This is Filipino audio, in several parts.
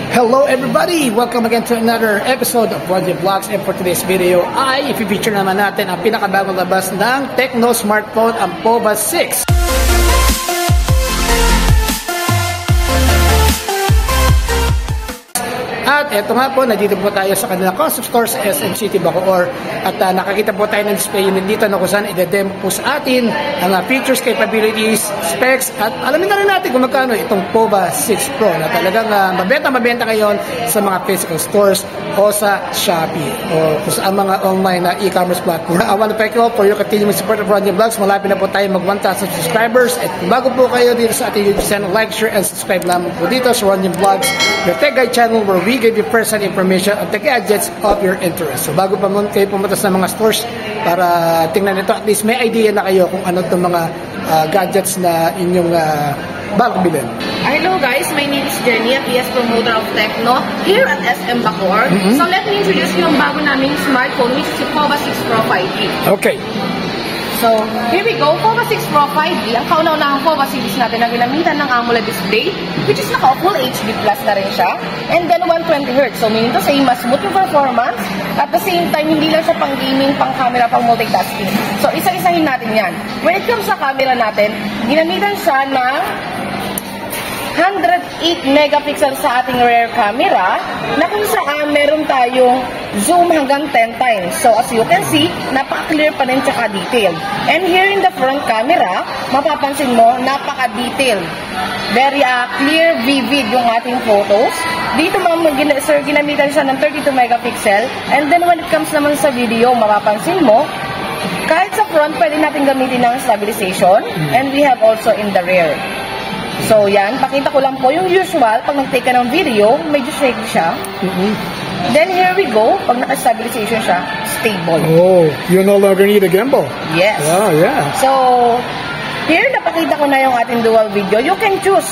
Hello everybody! Welcome again to another episode of Ronji Vlogs, and for today's video ay i-feature naman natin ang pinakabagong labas ng Tecno smartphone, ang POVA 6. At eto nga po, nandito po tayo sa kanilang concept store sa SM City, Bacoor. At nakakita po tayo ng display unit dito na kung saan i-demo po sa atin ang features, capabilities, specs, at alamin na rin natin kung magkano itong POVA 6 Pro na talagang mabenta ngayon sa mga physical stores o sa Shopee o sa mga online na e-commerce platform. I want to thank you all for your continuing support of Ronji Vlogs. Malapit na po tayo mag 1,000 subscribers, at kung bago po kayo dito sa ating YouTube channel, like, share, and subscribe lamang po dito sa Ronji Vlogs, your tech guide channel where we give you first-hand information of the gadgets of your interest. So bago pa kayo pumunta sa mga stores para tingnan ito, at least may idea na kayo kung ano itong mga gadgets na inyong balak bilhin. Hello guys, my name is Jenny, a PS promoter of Tecno here at SM Bacoor. So let me introduce you yung bago naming smartphone, which is the POVA 6 Pro 5G. Okay. So, here we go, POVA 6 Pro 5G. Ang kauna-unahang POVA series natin na ginamitan ng AMOLED display, which is naka-full HD Plus na rin siya. And then 120Hz. So, meaning to say, mas smooth yung performance. At the same time, hindi lang siya pang gaming, pang camera, pang multitasking. So, isa-isahin natin yan. When it comes sa camera natin, ginamitan siya ng 108 megapixel sa ating rear camera na kung saan meron tayong zoom hanggang 10 times. So as you can see, napaka-clear pa rin tsaka detailed. And here in the front camera, mapapansin mo, napaka-detailed. Very clear, vivid yung ating photos. Dito sir, ginamitan siya ng 32 megapixel. And then when it comes naman sa video, mapapansin mo, kahit sa front, pwede natin gamitin ng stabilization. And we have also in the rear. So yan, pakita ko lang po yung usual, pag nag-take ka ng video, medyo shaky siya. Then here we go, pag naka-stabilization siya, stable. Oh, you no longer need a gimbal. Yes. Oh, yeah. So, here napakita ko na yung ating dual video. You can choose.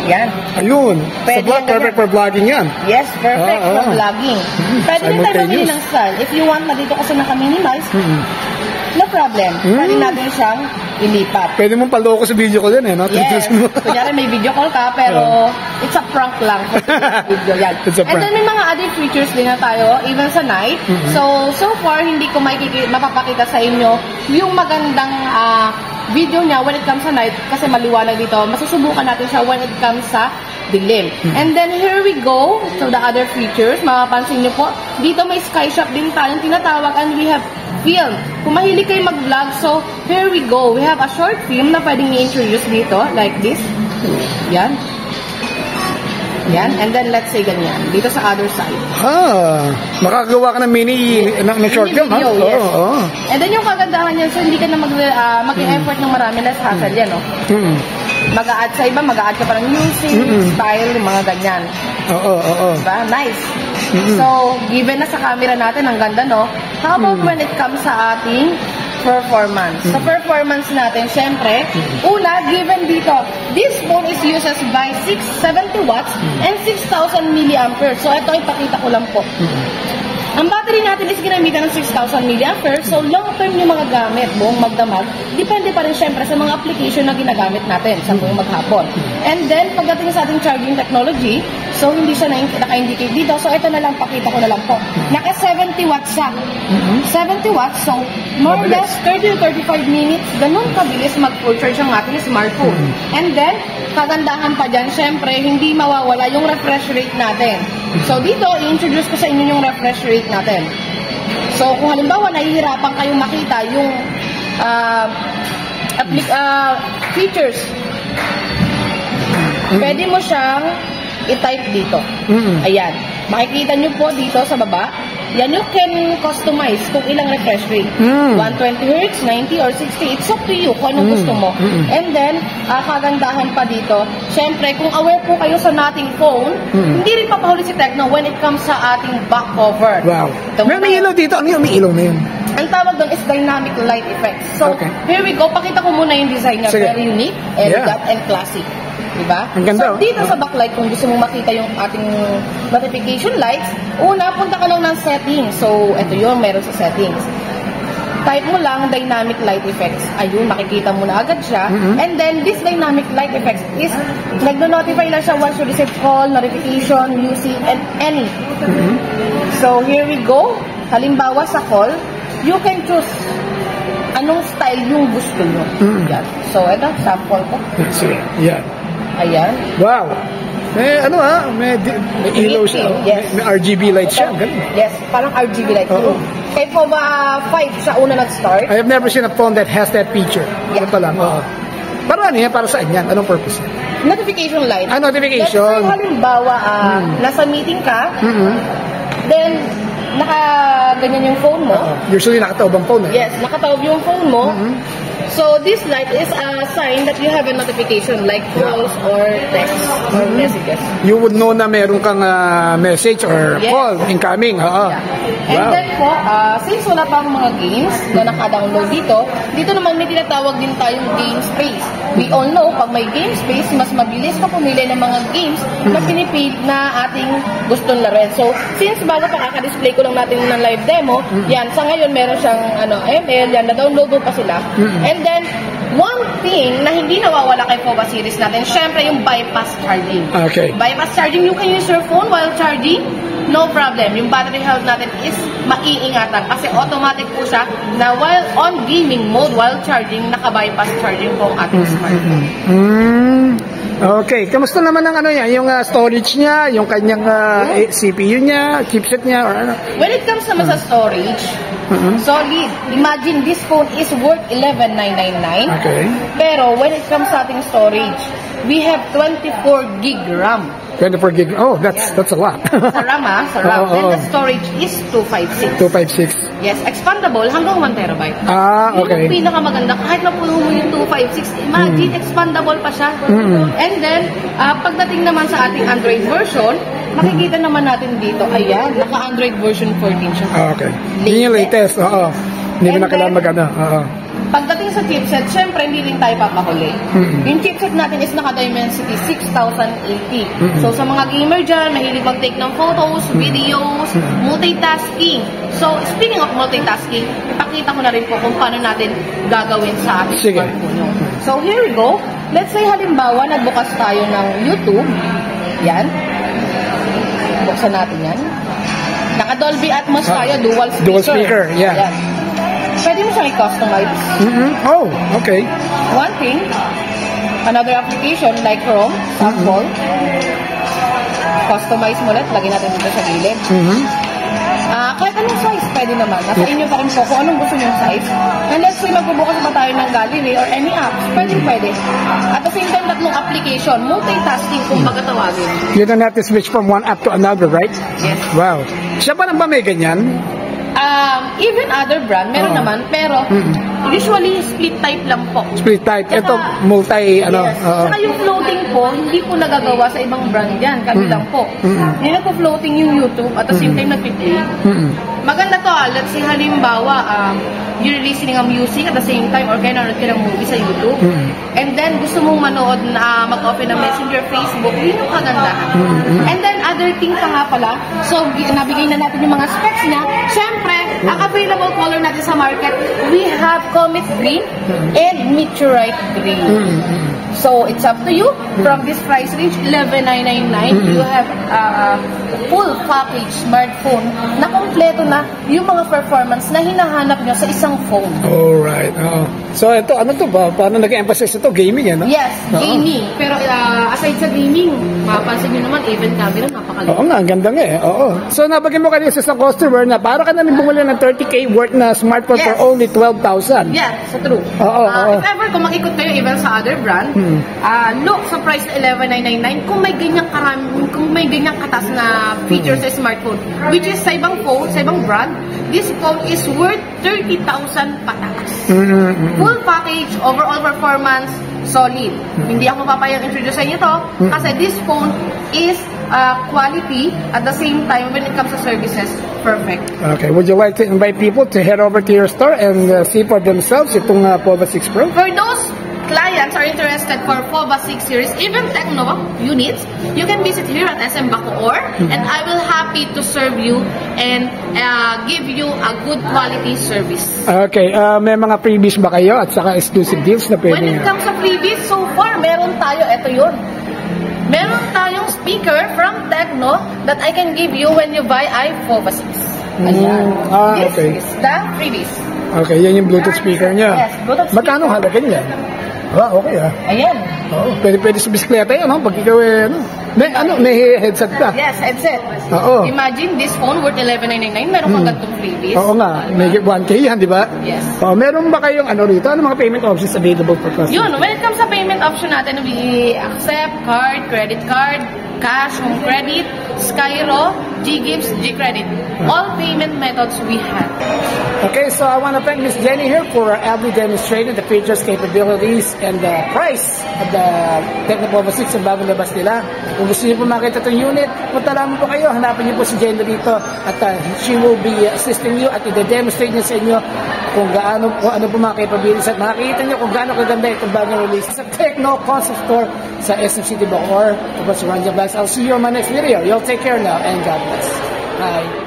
Yan. Ayun. Pwede so, perfect for vlogging yan. Yes, perfect for vlogging. Pwede din tayo mamili ng style. If you want na dito kasi naka-minimize, no problem. Pwede natin siyang ilipat. Pwede mong paloko sa video ko din eh, no? Yes. Kunyari may video call ka, pero it's a prank lang. Video yan. And then may mga other features din na tayo, even sa night. So far, hindi ko mapapakita sa inyo yung magandang video niya when it comes sa night, kasi maliwanag dito. Masusubukan natin siya when it comes sa dilim. And then here we go to the other features. Mapapansin nyo po, dito may sky shop din tayong tinatawag, and we have film. Kung mahilig kayo mag-vlog, so here we go. We have a short film na pwedeng i-introduce dito, like this. Yan. Yan. And then let's say ganyan. Dito sa other side. Makagawa ka ng short film, ha? Yes. And then yung kagandahan yan, so hindi ka na mag-effort ng marami, less hassle yan, no? Mag-a-add sa iba, mag-a-add ka pa ng music, style, mga ganyan. Diba? Nice. So, given na sa camera natin, ang ganda, no? How about when it comes sa ating performance? Sa performance natin, syempre, una, given dito, this phone is uses by 670 watts and 6,000 milliampere. So, ito ipakita ko lang po. Ang battery natin is ginamitan ng 6,000 mAh. So, long term yung mga gamit, buong magdamag. Depende pa rin syempre sa mga application na ginagamit natin sa buong maghapon. And then, pagdating sa ating charging technology, so hindi siya naka-indicate dito. So, ito na lang, pakita ko na lang po. Naka 70 watts siya. 70 watts. So, more or less 30 to 35 minutes, ganun kabilis mag-full charge ang ating smartphone. And then, kagandahan pa dyan, syempre, hindi mawawala yung refresh rate natin. So, dito, i-introduce ko sa inyo yung refresh rate natin. So, kung halimbawa, nahihirapan kayong makita yung features, pwede mo siyang i-type dito. Ayan. Makikita nyo po dito sa baba. Yan, you can customize kung ilang refresh rate. 120Hz, 90 or 60. It's up to you kung anong gusto mo. And then, kagandahan pa dito, syempre, kung aware po kayo sa nating phone, hindi rin papahuli si Tecno when it comes sa ating back cover. Wow. May ilaw dito. Ano yung may ilaw na yun? Ang tawag doon is dynamic light effects. So, here we go. Pakita ko muna yung design niya. Very unique, elegant, and classic. Diba? Ang ganda. So, dito sa backlight, kung gusto mong makita yung ating notification lights, una, punta ka lang ng settings. So, ito yun, meron sa settings. type mo lang dynamic light effects. Ayun, makikita mo na agad siya. And then, this dynamic light effects is, nagno-notify lang siya once you receive call, notification, music, and any. So, here we go. Halimbawa sa call, you can choose anong style yung gusto nyo. Yan. So, ito, sample ko. Yeah. Ayan. Wow. May ilaw siya. Yes. May RGB light siya. Ganun. Yes, parang RGB light. Kay Pova 5 siya una nag-start. I have never seen a phone that has that feature. Yeah. Ito lang. Para ano yan? Para saan yan? Anong purpose yan? Notification light. Notification. Let's say, halimbawa, nasa meeting ka, then, naka-ganyan yung phone mo. Usually nakataob ang phone. Yes, nakataob yung phone mo. So, this light is a sign that you have a notification like calls or texts or messages. You would know na meron kang message or call incoming. Yeah. And then po, since wala pa ang mga games na naka-download dito naman may tinatawag din tayong game space. We all know, pag may game space, mas mabilis ka pumili ng mga games na pinipili na ating gustong laruin. So, since bago pa kaka-display ko lang natin ng live demo, yan, sa ngayon meron siyang ML, yan, na-download mo pa sila. And then, one thing na hindi nawawala kay Pova series natin, syempre yung bypass charging. Okay. Bypass charging, you can use your phone while charging, no problem. Yung battery health natin is maiingatan kasi automatic po siya na while on gaming mode, while charging, naka-bypass charging po ang ating smartphone. Okay. Kamusta naman ang yung storage niya, yung kanyang CPU niya, chipset niya, or ano? When it comes naman sa storage, solid. Imagine this phone is worth $11,999. Okay. Pero when it comes sa ating storage, we have 24 gig RAM. 24 gig. Oh, that's a lot. Sa RAM, sa RAM. Then the storage is 256. 256. Yes, expandable hanggang 1 terabyte. Okay. Yung pinakamaganda, kahit napuno mo yung 256, imagine, expandable pa siya. And then, pagdating naman sa ating Android version, makikita naman natin dito, ayan, naka-Android version 14 siya. Okay. Yun yung latest, Hindi mo na kailangan mag-ano, Pagdating sa chipset, syempre hindi rin tayo papahuli. Yung chipset natin is naka-Dimensity 6080. So sa mga gamer dyan, mahilig mag-take ng photos, videos, multitasking. So speaking of multitasking, ipakita ko na rin po kung paano natin gagawin sa ating smartphone. So here we go. Let's say halimbawa, nagbukas tayo ng YouTube. Yan. Buksan natin yan. Naka-Dolby Atmos tayo, dual speaker. Dual speaker, yeah. Yan. Pwede mo siyang i-customize. Oh, okay. One thing, another application like Chrome, sample. Customize mo ulit, lagyan natin dito sa gilid. Kahit anong size, pwede naman. Nasa inyo pa rin po kung anong gusto nyo size. And let's say magbubukas pa tayo ng gallery or any apps, pwede. At the same time, tatlong application, multitasking kung baga tawagin. You don't have to switch from one app to another, right? Yes. Wow. Siya pa lang ba may ganyan? Even other brand, meron naman, pero usually split type lang po. Split type. Ito, multi, Yes. Saka yung floating po, hindi po nagagawa sa ibang brand yan. Kami lang po. Hindi na po floating yung YouTube at the same time nag-play. Maganda to, let's say halimbawa, you're listening ng music at the same time or kaya nanonood ka ng movie sa YouTube. And then gusto mong manood na mag-open ng Messenger, Facebook, yun yung kagandahan. And then other thing pa nga pala, so nabigay na natin yung mga specs niya. Siyempre, ang available color natin sa market, we have Comet Green and Meteorite Green. So it's up to you. From this price range, $11,999, you have full package smartphone na kompleto na yung mga performance na hinahanap nyo sa isang phone. Alright. So ito, ano to ba? Paano nag-emphasize ito? Gaming, ano? Yes, gaming. Pero aside sa gaming, mapapansin nyo naman, even camera, napakaliit. Oo nga, ang ganda nga eh. Oo. So nabagyan mo kanina sa customer na para ka namin bumuli ng 30K worth na smartphone for only 12,000. Yeah, sa true. If ever, kung makikot kayo even sa other brand, look sa price na $11,999 kung may ganyang kung may ganyang katas na features sa smartphone, which is sa ibang phone, sa ibang brand, this phone is worth 30,000 pataas. Full package, overall performance, solid. Hindi ako papayang introduce sa inyo to kasi this phone is quality at the same time when it comes to services, perfect. Okay, would you like to invite people to head over to your store and see for themselves itong Pova 6 Pro? For those clients are interested for FOVA 6 series, even Tecno units, you can visit here at SM Bacoor, and I will happy to serve you and give you a good quality service. Okay, may mga freebies ba kayo at saka exclusive deals na pwede? When it comes sa freebies, so far, meron tayo, ito yun. Meron tayong speaker from Tecno that I can give you when you buy iFOVA 6. Ayan. This Okay. is the freebies. Okay, yan yung Bluetooth speaker niya. Yes, Bluetooth Magkano halaga niya? Okay Ayan. Oo, pwede sa bisikleta yan, no? Pag ikaw may headset ka. Yes, headset. Oo. Imagine this phone worth 11,999, meron kang ganitong freebies. Oo nga, may 1K yan, di ba? Yes. Meron ba kayong rito? Ano mga payment options available for customers? Yun, when it comes sa payment option natin, we accept card, credit card, cash, home credit, Skyro, G-Gifts, G-Credit. All payment methods we have. Okay, so I want to thank Miss Jenny here for ably demonstrating the features, capabilities, and the price of the Tecno FOVA 6 ang bagong labas nila. Kung gusto niyo po makita itong unit, punta lamang po kayo, hanapin niyo po si Jenny dito at she will be assisting you at i-demonstrate niya sa inyo kung ano po mga capabilities at makikita niyo kung gaano kaganda itong bagong release sa Tecno Concept Store sa SM City Bacoor. Ito po si Ronja Blas. I'll see you on my next video. You'll take care now and God bless. Bye.